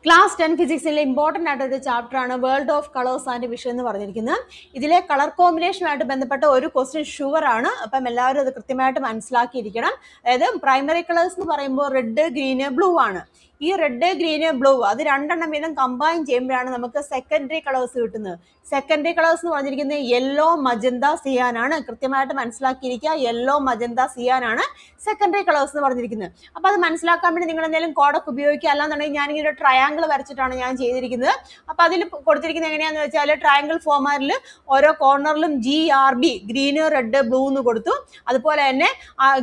Class 10 ഫിസിക്സിലെ important ആയിട്ടൊരു ചാപ്റ്ററാണ് world of colours and vision എന്ന് പറഞ്ഞിരിക്കുന്നത്. ഇതിലെ കളർ കോമ്പിനേഷനുമായിട്ട് ബന്ധപ്പെട്ട ഒരു ക്വസ്റ്റ്യൻ ഷുവർ ആണ്. അപ്പം എല്ലാവരും അത് കൃത്യമായിട്ട് മനസ്സിലാക്കിയിരിക്കണം. അതായത് പ്രൈമറി കളേഴ്സ് എന്ന് പറയുമ്പോൾ റെഡ്, ഗ്രീന്, ബ്ലൂ ആണ്. ഈ റെഡ്, ഗ്രീന്, ബ്ലൂ അത് രണ്ടെണ്ണം വീതം കമ്പൈൻ ചെയ്യുമ്പോഴാണ് നമുക്ക് സെക്കൻഡറി കളേഴ്സ് കിട്ടുന്നത്. സെക്കൻഡറി കളേഴ്സ് എന്ന് പറഞ്ഞിരിക്കുന്നത് യെല്ലോ, മജന്ത, സിയാൻ ആണ്. കൃത്യമായിട്ട് മനസ്സിലാക്കിയിരിക്കുക. യെല്ലോ, മജന്ത, സിയാൻ ആണ് സെക്കൻഡറി കളേഴ്സ് എന്ന് പറഞ്ഞിരിക്കുന്നത്. അപ്പൊ അത് മനസ്സിലാക്കാൻ വേണ്ടി നിങ്ങൾ എന്തെങ്കിലും കോഡൊക്കെ ഉപയോഗിക്കുക. അല്ലാന്നുണ്ടെങ്കിൽ ഞാനിങ്ങനെ ഒരു ട്രയാങ്കിൾ വരച്ചിട്ടാണ് ഞാൻ ചെയ്തിരിക്കുന്നത്. അപ്പൊ അതിൽ കൊടുത്തിരിക്കുന്നത് എങ്ങനെയാന്ന് വെച്ചാൽ ട്രയാങ്കിൾ ഫോമാറ്റിൽ ഓരോ കോർണറിലും GRB ഗ്രീന്, റെഡ്, ബ്ലൂ എന്ന് കൊടുത്തു. അതുപോലെ തന്നെ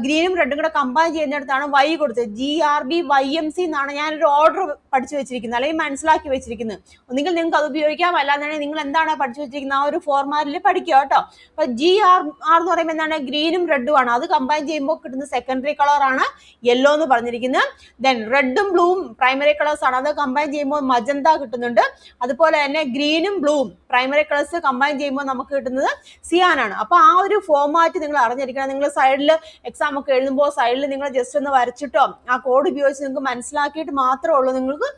ഗ്രീനും റെഡും കൂടെ കമ്പൈൻ ചെയ്യുന്നിടത്താണ് Y കൊടുത്തത്. GRB YMC എന്നാണ് ഞാനൊരു ഓർഡർ പഠിച്ചു വെച്ചിരിക്കുന്നത്, അല്ലെങ്കിൽ മനസ്സിലാക്കി വെച്ചിരിക്കുന്നത്. ഒന്നുകിൽ നിങ്ങൾക്ക് അത് ഉപയോഗിക്കാം, അല്ലാന്നുണ്ടെങ്കിൽ നിങ്ങൾ എന്താണ് പഠിച്ചു വെച്ചിരിക്കുന്നത് ആ ഒരു ഫോർമാറ്റിൽ പഠിക്കുക കേട്ടോ. അപ്പൊ GR എന്ന് പറയുമ്പോൾ എന്താണ്, ഗ്രീനും റെഡും ആണ്. അത് കമ്പൈൻ ചെയ്യുമ്പോൾ കിട്ടുന്ന സെക്കൻഡറി കളർ ആണ് യെല്ലോ എന്ന് പറഞ്ഞിരിക്കുന്നത്. ദെൻ റെഡും ബ്ലൂവും പ്രൈമറി കളേഴ്സ് ആണ്. അത് കമ്പൈൻ ചെയ്യുമ്പോൾ മജന്ത കിട്ടുന്നുണ്ട്. അതുപോലെ തന്നെ ഗ്രീനും ബ്ലൂവും പ്രൈമറി കളേഴ്സ് കമ്പൈൻ ചെയ്യുമ്പോൾ നമുക്ക് കിട്ടുന്നത് സിയാൻ ആണ്. അപ്പൊ ആ ഒരു ഫോർമാറ്റ് നിങ്ങൾ അറിഞ്ഞിരിക്കണം. നിങ്ങൾ സൈഡിൽ എക്സാം ഒക്കെ എഴുതുമ്പോൾ സൈഡിൽ നിങ്ങൾ ജസ്റ്റ് ഒന്ന് വരച്ചിട്ടോ ആ കോഡ് ഉപയോഗിച്ച് നിങ്ങൾക്ക് മനസ്സിലാക്കിയിട്ട് മാത്രമേ ഉള്ളൂ നിങ്ങൾക്ക്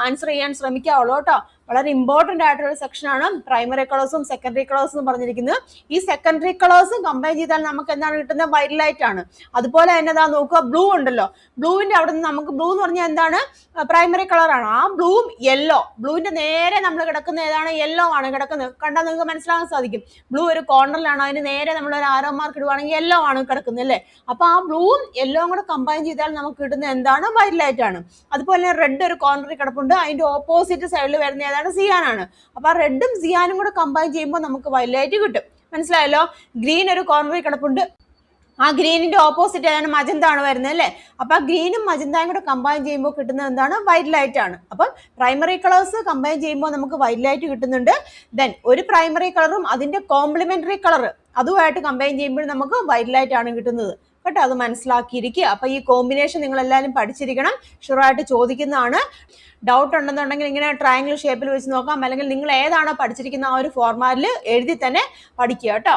ആൻസർ ചെയ്യാൻ ശ്രമിക്കാവുള്ളൂ കേട്ടോ. വളരെ ഇമ്പോർട്ടൻ്റ് ആയിട്ടുള്ള സെക്ഷനാണ് പ്രൈമറി കളേഴ്സും സെക്കൻഡറി കളേഴ്സും എന്ന് പറഞ്ഞിരിക്കുന്നത്. ഈ സെക്കൻഡറി കളേഴ്സും കമ്പൈൻ ചെയ്താൽ നമുക്ക് എന്താണ് കിട്ടുന്നത്, വൈറ്റ് ലൈറ്റ് ആണ്. അതുപോലെ തന്നെ ഇതാ നോക്കുക, ബ്ലൂ ഉണ്ടല്ലോ. ബ്ലൂവിന്റെ അവിടെ നിന്ന് നമുക്ക് ബ്ലൂ എന്ന് പറഞ്ഞാൽ എന്താണ്, പ്രൈമറി കളറാണ്. ആ ബ്ലൂവും യെല്ലോ, ബ്ലൂവിന്റെ നേരെ നമ്മൾ കിടക്കുന്ന ഏതാണ്, യെല്ലോ ആണ് കിടക്കുന്നത്. കണ്ടാൽ നിങ്ങൾക്ക് മനസ്സിലാക്കാൻ സാധിക്കും. ബ്ലൂ ഒരു കോർണറിലാണ്, അതിന് നേരെ നമ്മൾ ഒരു ആരോ മാർക്ക് ഇടുവാണെങ്കിൽ യെല്ലോ ആണ് കിടക്കുന്നത് അല്ലേ. അപ്പൊ ആ ബ്ലൂവും യെല്ലോവും കൂടെ കമ്പൈൻ ചെയ്താൽ നമുക്ക് കിട്ടുന്നത് എന്താണ്, വൈറ്റ് ലൈറ്റ് ആണ്. അതുപോലെ തന്നെ റെഡ് ഒരു കോർണറിൽ കിടപ്പുണ്ട്, അതിന്റെ ഓപ്പോസിറ്റ് സൈഡിൽ വരുന്ന സിയാൻ ആണ്. അപ്പൊ റെഡും സിയാനും കൂടെ കമ്പൈൻ ചെയ്യുമ്പോൾ നമുക്ക് വൈറ്റ് ലൈറ്റ് കിട്ടും. മനസ്സിലായല്ലോ. ഗ്രീൻ ഒരു കോർണറിൽ കിടപ്പുണ്ട്, ആ ഗ്രീനിന്റെ ഓപ്പോസിറ്റ് ഏതാണ്, മജന്ത ആണ് വരുന്നത് അല്ലേ. അപ്പൊ ആ ഗ്രീനും മജന്തയും കൂടെ കമ്പൈൻ ചെയ്യുമ്പോൾ കിട്ടുന്നത് എന്താണ്, വൈറ്റ് ലൈറ്റ് ആണ്. അപ്പൊ പ്രൈമറി കളേഴ്സ് കമ്പൈൻ ചെയ്യുമ്പോൾ നമുക്ക് വൈറ്റ് ലൈറ്റ് കിട്ടുന്നുണ്ട്. ദെൻ ഒരു പ്രൈമറി കളറും അതിന്റെ കോംപ്ലിമെന്ററി കളർ അതുമായിട്ട് കമ്പൈൻ ചെയ്യുമ്പോൾ നമുക്ക് വൈറ്റ് ലൈറ്റ് ആണ് കിട്ടുന്നത് കേട്ടോ. അത് മനസ്സിലാക്കിയിരിക്കുക. അപ്പൊ ഈ കോമ്പിനേഷൻ നിങ്ങൾ എല്ലാവരും പഠിച്ചിരിക്കണം. ഷുവറായിട്ട് ചോദിക്കുന്നതാണ്. ഡൗട്ട് ഉണ്ടെന്നുണ്ടെങ്കിൽ ഇങ്ങനെ ട്രയാങ്കിൾ ഷേപ്പിൽ വെച്ച് നോക്കാം, അല്ലെങ്കിൽ നിങ്ങൾ ഏതാണോ പഠിച്ചിരിക്കുന്ന ആ ഒരു ഫോർമാറ്റിൽ എഴുതി തന്നെ പഠിക്കുക കേട്ടോ.